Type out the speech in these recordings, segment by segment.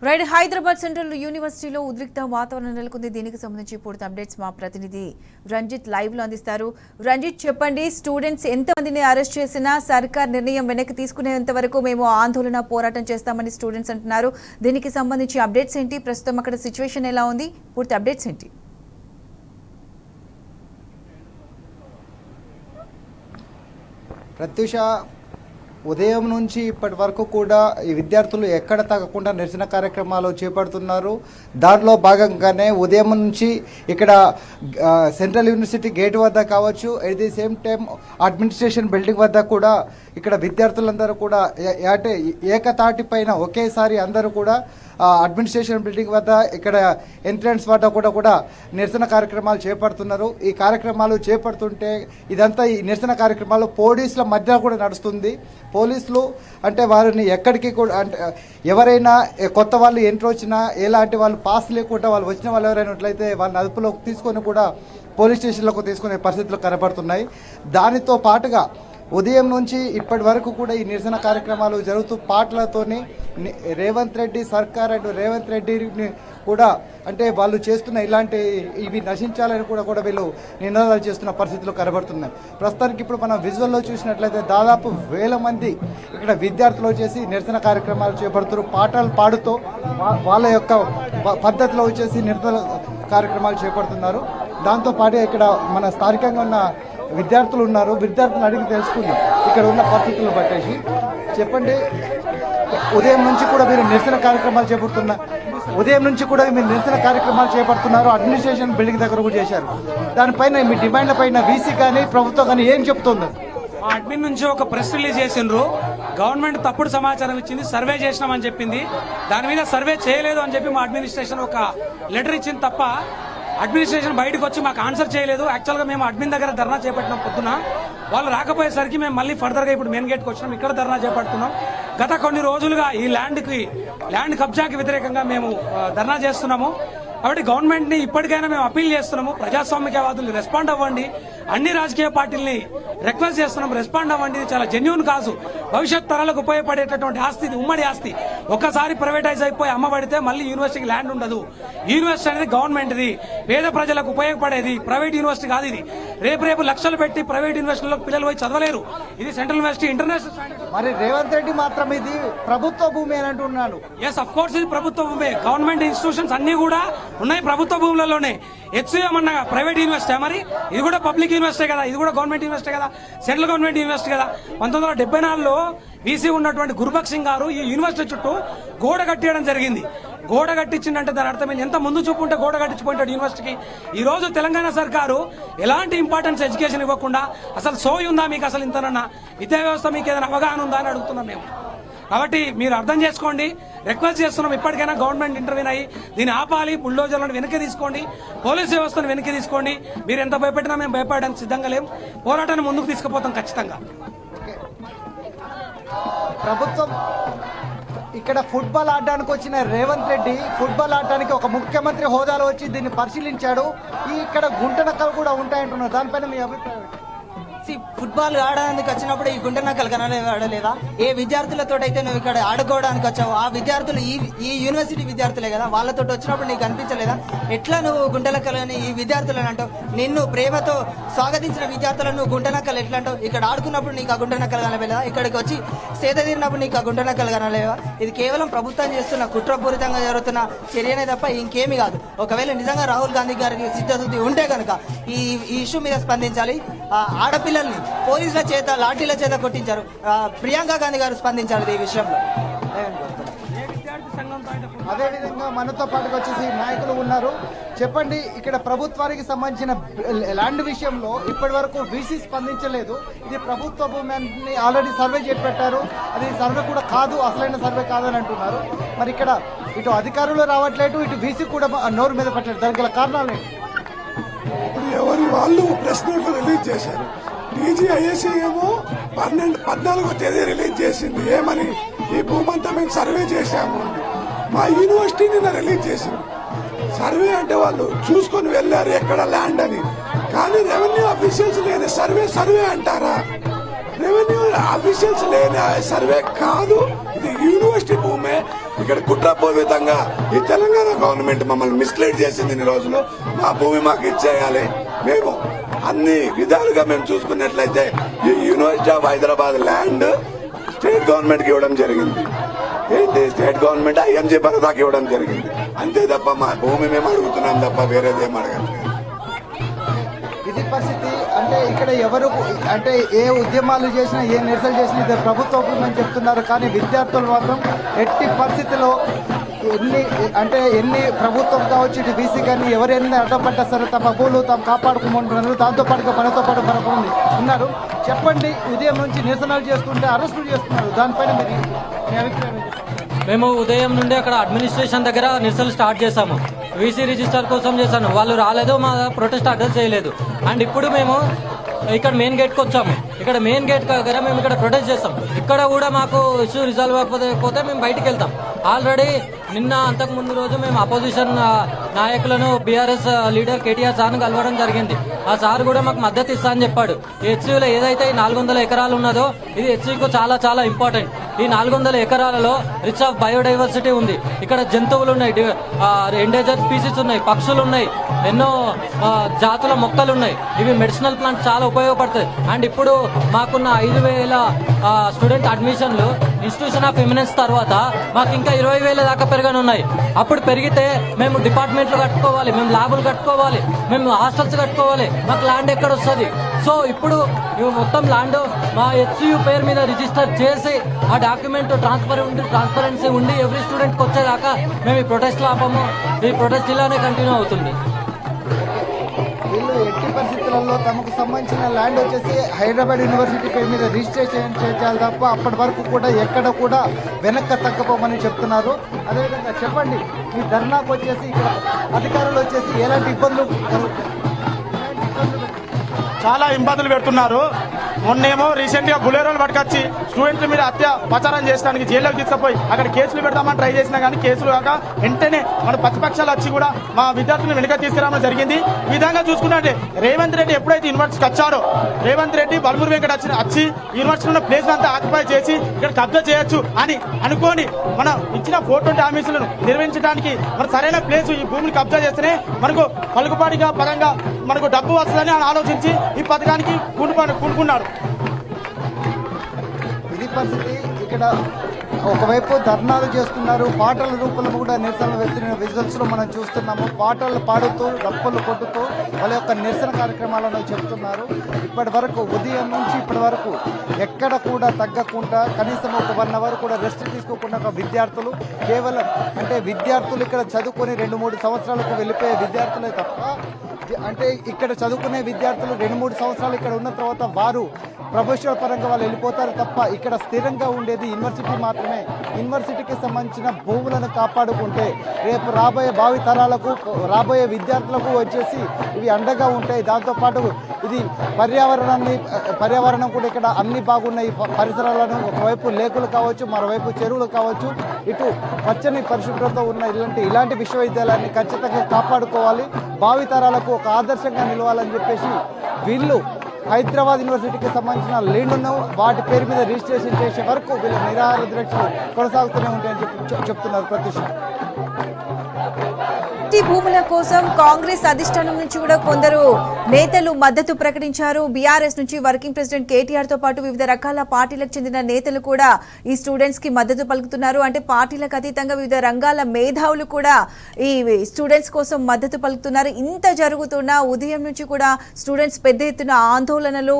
Right Hyderabad central యూనివర్సిటీలో ఉద్రిక్త వాతావరణం నెలకొంది. దీనికి సంబంధించి పూర్తి అప్డేట్స్ మా ప్రతినిధి రంజిత్ లైవ్ లో అందిస్తారు. రంజిత్, చెప్పండి, స్టూడెంట్స్ ఎంతమందిని అరెస్ట్ చేసినా సర్కార్ నిర్ణయం వెనక్కి తీసుకునేంత వరకు మేము ఆందోళన పోరాటం చేస్తామని స్టూడెంట్స్ అంటున్నారు. దీనికి సంబంధించి అప్డేట్స్ ఏంటి? ప్రస్తుతం అక్కడ సిచ్యువేషన్ ఎలా ఉంది? పూర్తి అప్డేట్స్ ఏంటి? ప్రత్యూష, ఉదయం నుంచి ఇప్పటి వరకు కూడా ఈ విద్యార్థులు ఎక్కడ తగ్గకుండా నిరసన కార్యక్రమాలు చేపడుతున్నారు. దానిలో భాగంగానే ఉదయం నుంచి ఇక్కడ సెంట్రల్ యూనివర్సిటీ గేట్ వద్ద కావచ్చు, at the same time administration building వద్ద కూడా ఇక్కడ విద్యార్థులందరూ కూడా అంటే ఏకతాటి పైన ఒకేసారి అందరూ కూడా అడ్మినిస్ట్రేషన్ బిల్డింగ్ వద్ద ఇక్కడ ఎంట్రన్స్ వద్ద కూడా నిరసన కార్యక్రమాలు చేపడుతున్నారు. ఈ కార్యక్రమాలు చేపడుతుంటే ఇదంతా ఈ నిరసన కార్యక్రమాలు పోలీసుల మధ్య కూడా నడుస్తుంది. పోలీసులు అంటే వారిని ఎక్కడికి కూడా అంటే ఎవరైనా కొత్త వాళ్ళు ఎంట్రీ వచ్చినా ఎలాంటి వాళ్ళు పాస్ లేకుండా వాళ్ళు వచ్చిన వాళ్ళు ఎవరైనట్లయితే వాళ్ళని అదుపులోకి తీసుకొని కూడా పోలీస్ స్టేషన్లకు తీసుకునే పరిస్థితులు కనబడుతున్నాయి. దానితో పాటుగా ఉదయం నుంచి ఇప్పటి వరకు కూడా ఈ నిరసన కార్యక్రమాలు జరుగుతూ పాటలతోని రేవంత్ రెడ్డి సర్కార్ అండ్ రేవంత్ రెడ్డిని కూడా అంటే వాళ్ళు చేస్తున్న ఇలాంటి ఇవి నశించాలని కూడా వీళ్ళు నినాదాలు చేస్తున్న పరిస్థితులు కనబడుతున్నాయి. ప్రస్తుతానికి ఇప్పుడు మనం విజువల్లో చూసినట్లయితే దాదాపు 1000 మంది ఇక్కడ విద్యార్థులు వచ్చేసి నిరసన కార్యక్రమాలు చేపడుతున్నారు. పాటలు పాడుతూ వాళ్ళ యొక్క పద్ధతిలో వచ్చేసి నిరసన కార్యక్రమాలు చేపడుతున్నారు. దాంతోపాటు ఇక్కడ మన స్థానికంగా ఉన్న విద్యార్థులు ఉన్నారు. విద్యార్థులను అడిగి తెలుసుకుందాం ఇక్కడ ఉన్న పరిస్థితులను బట్టేసి. చెప్పండి, ఉదయం నుంచి కూడా మీరు నిరసన కార్యక్రమాలు చేపడుతున్నారు. అడ్మినిస్ట్రేషన్ బిల్డింగ్ దగ్గర కూడా చేశారు. దానిపైన మీ డిమాండ్ల పైన వీసీ కానీ ప్రభుత్వం కానీ ఏం చెప్తుంది? అడ్మిన్ నుంచి ఒక ప్రెస్ రిలీజ్ చేసిండ్రు. గవర్నమెంట్ తప్పుడు సమాచారం ఇచ్చింది, సర్వే చేసినామని చెప్పింది. దాని మీద సర్వే చేయలేదు అని చెప్పి మా అడ్మినిస్ట్రేషన్ ఒక లెటర్ ఇచ్చింది తప్ప అడ్మినిస్ట్రేషన్ బయటకు వచ్చి మాకు ఆన్సర్ చేయలేదు. యాక్చువల్గా మేము అడ్మిన్ దగ్గర ధర్నా చేపట్టినాం పొద్దున. వాళ్ళు రాకపోయేసరికి మేము మళ్ళీ ఫర్దర్గా ఇప్పుడు మెయిన్ గేట్కి వచ్చినాం. ఇక్కడ ధర్నా చేపడుతున్నాం. గత కొన్ని రోజులుగా ఈ ల్యాండ్ కబ్జాకి వ్యతిరేకంగా మేము ధర్నా చేస్తున్నాము. కాబట్టి గవర్నమెంట్ ని ఇప్పటికైనా మేము అప్పీల్ చేస్తున్నాము, ప్రజాస్వామికవాదుల్ని రెస్పాండ్ అవ్వండి. అన్ని రాజకీయ పార్టీల్ని రిక్వెస్ట్ చేస్తున్నాం, రెస్పాండ్ అవ్వండి. ఇది చాలా జెన్యూన్ కాదు. భవిష్యత్ తరాలకు ఉపయోగపడేటటువంటి ఆస్తి, ఉమ్మడి ఆస్తి ఒక్కసారి ప్రైవేటైజ్ అయిపోయి అమ్మబడితే మళ్ళీ యూనివర్సిటీకి ల్యాండ్ ఉండదు. యూనివర్సిటీ అనేది గవర్నమెంట్ది, పేద ప్రజలకు ఉపయోగపడేది. ప్రైవేట్ యూనివర్సిటీ కాదు ఇది. రేపు లక్షలు పెట్టి ప్రైవేట్ యూనివర్సిటీలో పిల్లలు పోయి చదవలేరు. ఇది సెంట్రల్ యూనివర్సిటీ, ఇంటర్నేషనల్. మరి రేవంత్ రెడ్డి మాత్రం ఇది ప్రభుత్వ భూమి అని అంటున్నాను. ఎస్, అఫ్ కోర్స్ ఇది ప్రభుత్వ భూమి. గవర్నమెంట్ ఇన్స్టిట్యూషన్స్ అన్ని కూడా ఉన్నాయి ప్రభుత్వ భూములలోనే. హెచ్సిఎం అన్న ప్రైవేట్ యూనివర్సిటీ, మరి ఇది కూడా పబ్లిక్ యూనివర్సిటీ కదా, ఇది కూడా గవర్నమెంట్ యూనివర్సిటీ కదా, సెంట్రల్ గవర్నమెంట్ యూనివర్సిటీ కదా. 1974లో వీసీ ఉన్నటువంటి గురుబక్ష్ సింగ్ గారు ఈ యూనివర్సిటీ చుట్టూ గోడ కట్టేయడం జరిగింది. గోడ కట్టించిందంటే దాని అర్థం ఎంత ముందు చూపు ఉంటే గోడ కట్టించిపోయింటాడు యూనివర్సిటీకి. ఈ రోజు తెలంగాణ సర్కారు ఎలాంటి ఇంపార్టెన్స్ ఎడ్యుకేషన్ ఇవ్వకుండా అసలు సోయి ఉందా మీకు? అసలు ఇంతనన్నా విద్యా వ్యవస్థ మీకు ఏదైనా అవగాహన ఉందా అని అడుగుతున్నాం మేము. కాబట్టి మీరు అర్థం చేసుకోండి, రిక్వెస్ట్ చేస్తున్నాం. ఇప్పటికైనా గవర్నమెంట్ ఇంటర్వ్యూన్ అయ్యి దీన్ని ఆపాలి. బుల్డోజర్లను వెనక్కి తీసుకోండి, పోలీసు వ్యవస్థను వెనక్కి తీసుకోండి. మీరు ఎంత భయపెట్టినా మేము భయపడడానికి సిద్ధంగా లేం. పోరాటాన్ని ముందుకు తీసుకుపోతాం ఖచ్చితంగా. ప్రభుత్వం ఇక్కడ ఫుట్బాల్ ఆడడానికి వచ్చిన రేవంత్ రెడ్డి ఫుట్బాల్ ఆడడానికి ఒక ముఖ్యమంత్రి హోదాలో వచ్చి దీన్ని పరిశీలించాడు. ఇక్కడ గుంట నక్కలు కూడా ఉంటాయంటున్నారు. దానిపైన మీ అభిప్రాయం? ఫుట్బాల్ ఆడడానికి వచ్చినప్పుడు ఈ గుండె నక్కలు కనలేదా? ఏ విద్యార్థులతో అయితే నువ్వు ఇక్కడ ఆడుకోవడానికి వచ్చావు ఆ విద్యార్థులు ఈ యూనివర్సిటీ విద్యార్థులే కదా, వాళ్ళతో వచ్చినప్పుడు నీకు అనిపించలేదా? ఎట్లా నువ్వు గుండె నక్కలని ఈ విద్యార్థులను అంటావు? నిన్ను ప్రేమతో స్వాగతించిన విద్యార్థులను నువ్వు గుండె నక్కలు ఎట్లా అంటావు? ఇక్కడ ఆడుకున్నప్పుడు నీకు ఆ గుండె నక్కలు కనలేదా? ఇక్కడికి వచ్చి సేద తీరినప్పుడు నీకు ఆ గుండె నక్కలు కనలేవా? ఇది కేవలం ప్రభుత్వం చేస్తున్న కుట్రపూరితంగా జరుగుతున్న చర్యనే తప్ప ఇంకేమీ కాదు. ఒకవేళ నిజంగా రాహుల్ గాంధీ గారికి సిద్ధశుద్ధి ఉంటే కనుక ఈ ఇష్యూ మీద స్పందించాలి. ఆడపిల్లల్ని పోలీసుల చేత లాఠీల చేత కొట్టించారు. ప్రియాంక గాంధీ గారు స్పందించారు ఈ విషయంలో. అదేవిధంగా మనతో పాటుగా వచ్చేసి నాయకులు ఉన్నారు. చెప్పండి, ఇక్కడ ప్రభుత్వానికి సంబంధించిన ల్యాండ్ విషయంలో ఇప్పటి వరకు వీసీ స్పందించలేదు. ఇది ప్రభుత్వ భూమి అని ఆల్రెడీ సర్వే చేసి పెట్టారు. అది సర్వే కూడా కాదు, అసలైన సర్వే కాదని అంటున్నారు. మరి ఇక్కడ ఇటు అధికారులు రావట్లేదు, ఇటు వీసీ కూడా నోరు మీద పెట్టలేదు. దానికి గల కారణాలు ఏంటి? ఇప్పుడు ఎవరి వాళ్ళు ప్రెస్ నోట్లు రిలీజ్ చేశారు. డీజీఐఏసీ ఏమో 14వ తేదీ రిలీజ్ చేసింది. ఏమని? ఈ భూమంతా మేము సర్వే చేశాము. మా యూనివర్సిటీ నిన్న రిలీజ్ చేసింది. సర్వే అంటే వాళ్ళు చూసుకొని వెళ్ళారు ఎక్కడ ల్యాండ్ అని. కానీ రెవెన్యూ అఫీషియల్స్ లేని సర్వే అంటారా? రెవెన్యూ అఫీషియల్స్ లేని సర్వే కాదు, ఇది యూనివర్సిటీ భూమే. ఇక్కడ కుట్రపూరితంగా ఈ తెలంగాణ గవర్నమెంట్ మమ్మల్ని మిస్లీడ్ చేసింది. ఇన్ని రోజులు మా భూమి మాకు ఇచ్చేయాలి. మేము అన్ని విధాలుగా మేము చూసుకున్నట్లయితే ఈ university of Hyderabad land state government కి ఇవ్వడం జరిగింది. ఏంటి స్టేట్ గవర్నమెంట్ IMG భరతాకి ఇవ్వడం జరిగింది. అంతే తప్ప మా భూమి మేము అడుగుతున్నాం తప్ప వేరేదేం అడగట్లేదు. ఇది పరిస్థితి. అంటే ఇక్కడ ఎవరు అంటే ఏ ఉద్యమాలు చేసినా ఏ నిరసనలు చేసినా ఇది ప్రభుత్వం అని చెప్తున్నారు. కానీ విద్యార్థులు మాత్రం ఎట్టి పరిస్థితిలో ఎన్ని ప్రభుత్వం కావచ్చు, ఇటు బీసీ కానీ ఎవరెన్ని అడ్డపడ్డా సరే తమ భూములు తాము కాపాడుకుంటున్నారు. దాంతోపాటుగా మనతో పాటు మరొకరు ఉన్నారు. చెప్పండి, ఉదయం నుంచి నిరసనలు చేస్తుంటే అరెస్టులు చేస్తున్నారు, దానిపైన మీరు మీ అభిప్రాయం ఏంటి? మేము ఉదయం నుండి అక్కడ అడ్మినిస్ట్రేషన్ దగ్గర నిరసనలు స్టార్ట్ చేశాము. వీసీ రిజిస్టర్ కోసం చేశాను, వాళ్ళు రాలేదు, మా ప్రొటెస్ట్ అడ్రస్ చేయలేదు. అండ్ ఇప్పుడు మేము ఇక్కడ మెయిన్ గేట్కి వచ్చాము. ఇక్కడ మెయిన్ గేట్ దగ్గర మేము ఇక్కడ ప్రొటెస్ట్ చేస్తాం. ఇక్కడ కూడా మాకు ఇష్యూ రిజాల్వ్ అవ్వకపోతే మేము బయటికి వెళ్తాం. ఆల్రెడీ నిన్న అంతకు ముందు రోజు మేము అపోజిషన్ నాయకులను బీఆర్ఎస్ లీడర్ కేటీఆర్ సార్ను కలవడం జరిగింది. ఆ సార్ కూడా మాకు మద్దతు ఇస్తా అని చెప్పాడు. ఈ హెచ్సిలో ఏదైతే 400 ఎకరాలు ఉన్నదో ఇది హెచ్సికు చాలా చాలా ఇంపార్టెంట్. ఈ 400 ఎకరాలలో రిచ్ ఆఫ్ బయోడైవర్సిటీ ఉంది. ఇక్కడ జంతువులు ఉన్నాయి, ఎండేంజర్డ్ స్పీసీస్ ఉన్నాయి, పక్షులు ఉన్నాయి, ఎన్నో జాతుల మొక్కలు ఉన్నాయి. ఇవి మెడిసినల్ ప్లాంట్ చాలా ఉపయోగపడతాయి. అండ్ ఇప్పుడు మాకున్న 5,000 స్టూడెంట్ అడ్మిషన్లు ఇన్స్టిట్యూషన్ ఆఫ్ ఎమినెన్స్ తర్వాత మాకు ఇంకా 20,000 దాకా పెరగనున్నాయి. అప్పుడు పెరిగితే మేము డిపార్ట్మెంట్లు కట్టుకోవాలి, మేము ల్యాబులు కట్టుకోవాలి, మేము హాస్టల్స్ కట్టుకోవాలి. మాకు ల్యాండ్ ఎక్కడ వస్తుంది? సో ఇప్పుడు మొత్తం ల్యాండ్ మా హెచ్సియు పేరు మీద రిజిస్టర్ చేసి ఆ డాక్యుమెంట్ ట్రాన్స్పరెన్సీ ఉండి ఎవ్రీ స్టూడెంట్కి వచ్చేదాకా మేము ఈ ప్రొటెస్ట్లు ఆపము. ఈ ప్రొటెస్ట్ ఇలానే కంటిన్యూ అవుతుంది. వీళ్ళు ఎట్టి పరిస్థితులలో తమకు సంబంధించిన ల్యాండ్ వచ్చేసి హైదరాబాద్ యూనివర్సిటీ పేరు మీద రిజిస్ట్రేషన్ చేయాలి తప్ప అప్పటి వరకు కూడా ఎక్కడ కూడా వెనక్కి తగ్గపోమని చెప్తున్నారు. అదేవిధంగా చెప్పండి, ఈ ధర్నాకు వచ్చేసి ఇక్కడ అధికారులు వచ్చేసి ఎలాంటి ఇబ్బందులు చాలా ఇబ్బందులు పెడుతున్నారు. మొన్నేమో రీసెంట్ గా బులెరోలు పట్టుకొచ్చి స్టూడెంట్ల మీద హత్య ప్రచారం చేయడానికి జైల్లోకి తీసుకుపోయి అక్కడ కేసులు పెడతామని ట్రై చేసినా కానీ కేసులు కాక వెంటనే మన ప్రతిపక్షాలు వచ్చి కూడా మా విద్యార్థులను వెనుక తీసుకురావడం జరిగింది. ఈ విధంగా చూసుకున్నట్టే రేవంత్ రెడ్డి ఎప్పుడైతే యూనివర్సిటీకి వచ్చాడో రేవంత్ రెడ్డి బల్మూరు వెంకట వచ్చి యూనివర్సిటీ ఉన్న ప్లేస్ అంతా ఆక్యుపై చేసి ఇక్కడ కబ్జా చేయొచ్చు అని అనుకోని మనం ఇచ్చిన 420 హామీలను నిర్వహించడానికి మన సరైన ప్లేస్ ఈ భూమిని కబ్జా చేస్తేనే మనకు పలుకుపాటిగా పరంగా మనకు డబ్బు వస్తుందని ఆలోచించి ఈ పథకానికి కూనుకున్నాడు. ఇది పరిస్థితి. ఇక్కడ ఒకవైపు ధర్నాలు చేస్తున్నారు, పాటల రూపంలో కూడా నిరసనలు వ్యక్తున్న విజువల్స్ లో మనం చూస్తున్నాము. పాటలు పాడుతూ డప్పులు కొట్టుతూ వాళ్ళ యొక్క నిరసన కార్యక్రమాలను చెప్తున్నారు. ఇప్పటి వరకు ఉదయం నుంచి ఇప్పటి వరకు ఎక్కడ కూడా తగ్గకుండా కనీసం ఒక 1 అవర్ కూడా రెస్ట్ తీసుకోకుండా ఒక విద్యార్థులు కేవలం అంటే విద్యార్థులు ఇక్కడ చదువుకొని 2-3 సంవత్సరాలకు వెళ్ళిపోయే విద్యార్థులే తప్ప అంటే ఇక్కడ చదువుకునే విద్యార్థులు 2-3 సంవత్సరాలు ఇక్కడ ఉన్న తర్వాత వారు ప్రొఫెషనల్ పరంగా వాళ్ళు వెళ్ళిపోతారు తప్ప ఇక్కడ స్థిరంగా ఉండేది యూనివర్సిటీ మాత్రమే. యూనివర్సిటీకి సంబంధించిన భూములను కాపాడుకుంటే రేపు రాబోయే భావి తరాలకు రాబోయే విద్యార్థులకు వచ్చేసి ఇవి అండగా ఉంటాయి. దాంతోపాటు ఇది పర్యావరణం కూడా ఇక్కడ అన్ని బాగున్నాయి. పరిసరాలను ఒకవైపు లేకులు కావచ్చు, మరోవైపు చెరువులు కావచ్చు, ఇటు పచ్చని పరిశుభ్రత ఉన్న ఇలాంటి విశ్వవిద్యాలయాన్ని ఖచ్చితంగా కాపాడుకోవాలి, భావి తరాలకు ఒక ఆదర్శంగా నిలవాలని చెప్పేసి వీళ్ళు హైదరాబాద్ యూనివర్సిటీకి సంబంధించిన ల్యాండ్ను వాటి పేరు మీద రిజిస్ట్రేషన్ చేసే వరకు వీళ్ళ నిరాహార దీక్షలు కొనసాగుతూనే ఉంటాయని చెప్తున్నారు. ప్రత్యూష, భూముల కోసం కాంగ్రెస్ అధిష్టానం నుంచి కూడా కొందరు నేతలు మద్దతు ప్రకటించారు. బీఆర్ఎస్ నుంచి వర్కింగ్ ప్రెసిడెంట్ కేటీఆర్ తో పాటు వివిధ రకాల పార్టీలకు చెందిన నేతలు కూడా ఈ స్టూడెంట్స్ కి మద్దతు పలుకుతున్నారు. అంటే పార్టీలకు అతీతంగా వివిధ రంగాల మేధావులు కూడా ఈ స్టూడెంట్స్ కోసం మద్దతు పలుకుతున్నారు. ఇంత జరుగుతున్నా ఉదయం నుంచి కూడా స్టూడెంట్స్ పెద్ద ఎత్తున ఆందోళనలు,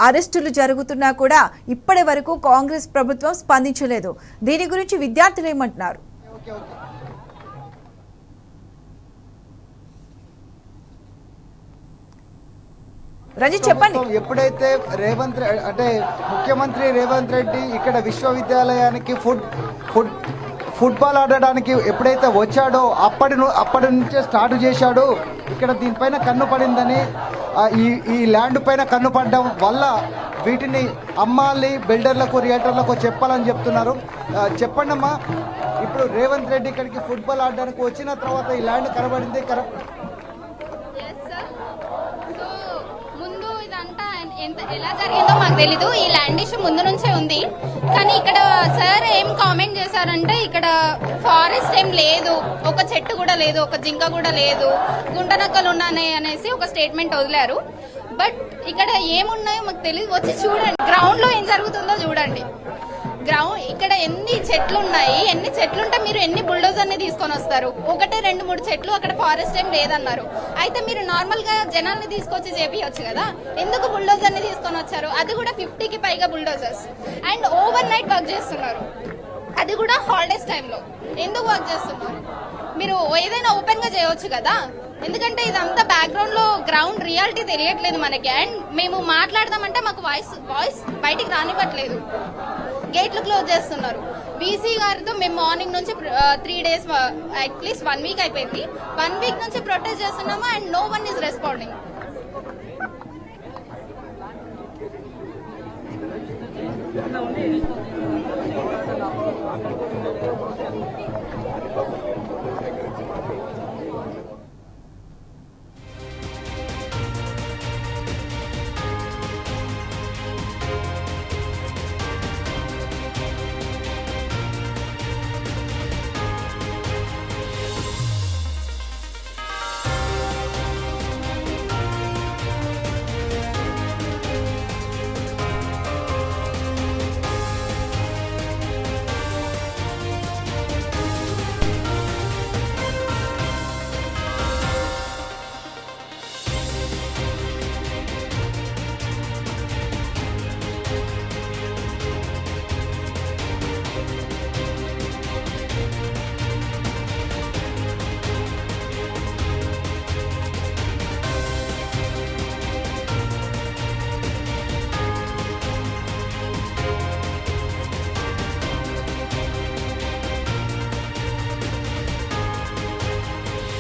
అరెస్టులు జరుగుతున్నా కూడా ఇప్పటి వరకు కాంగ్రెస్ ప్రభుత్వం స్పందించలేదు. దీని గురించి విద్యార్థులు ఏమంటున్నారు? రజిత్, చెప్పండి. ఎప్పుడైతే ముఖ్యమంత్రి రేవంత్ రెడ్డి ఇక్కడ విశ్వవిద్యాలయానికి ఫుట్బాల్ ఆడడానికి ఎప్పుడైతే వచ్చాడో అప్పటి నుంచే స్టార్ట్ చేశాడు. ఇక్కడ దీనిపైన కన్ను పడిందని, ఈ ల్యాండ్ పైన కన్ను పడడం వల్ల వీటిని అమ్మాలి, బిల్డర్లకు, రియల్టర్లకు చెప్పాలని చెప్తున్నారు. చెప్పండి అమ్మా, ఇప్పుడు రేవంత్ రెడ్డి ఇక్కడికి ఫుట్బాల్ ఆడడానికి వచ్చిన తర్వాత ఈ ల్యాండ్ కనబడింది. ఎలా జరిగిందో మాకు తెలీదు. ఈ ల్యాండ్ ఇష్యూ ముందు నుంచే ఉంది. కానీ ఇక్కడ సార్ ఏం కామెంట్ చేశారంటే ఇక్కడ ఫారెస్ట్ ఏం లేదు, ఒక చెట్టు కూడా లేదు, ఒక జింక కూడా లేదు, గుంటనక్కలు ఉన్నాయి అనేసి ఒక స్టేట్మెంట్ వదిలారు. బట్ ఇక్కడ ఏమున్నాయో మాకు తెలియదు. వచ్చి చూడండి, గ్రౌండ్ లో ఏం జరుగుతుందో చూడండి. ఇక్కడ ఎన్ని చెట్లు ఉన్నాయి, ఎన్ని చెట్లుంటే మీరు ఎన్ని బుల్డోజర్ ని తీసుకొని వస్తారు? 1, 2, 3 చెట్లు, అక్కడ ఫారెస్ట్ ఏం లేదన్నారు. అయితే మీరు నార్మల్ గా జనాల్ని తీసుకొచ్చి చేపియొచ్చు కదా, ఎందుకు బుల్డోజర్ ని తీసుకొని వచ్చారు? అది కూడా 50కి పైగా bulldozers. And over night work చేస్తున్నారు, అది కూడా హాలిడేస్ టైంలో. ఎందుకు వర్క్ చేస్తున్నారు? మీరు ఏదైనా ఓపెన్ గా చేయొచ్చు కదా. ఎందుకంటే ఇదంతా బ్యాక్గ్రౌండ్ లో గ్రౌండ్ రియాలిటీ తెలియట్లేదు మనకి. అండ్ మేము మాట్లాడదామంటే మాకు వాయిస్ బయటికి రానివ్వట్లేదు. గేట్లు క్లోజ్ చేస్తున్నారు. బీసీ గారితో మేము మార్నింగ్ నుంచి 3 days, అట్లీస్ట్ 1 week అయిపోయింది. 1 week నుంచి ప్రొటెస్ట్ చేస్తున్నాము and no one is responding.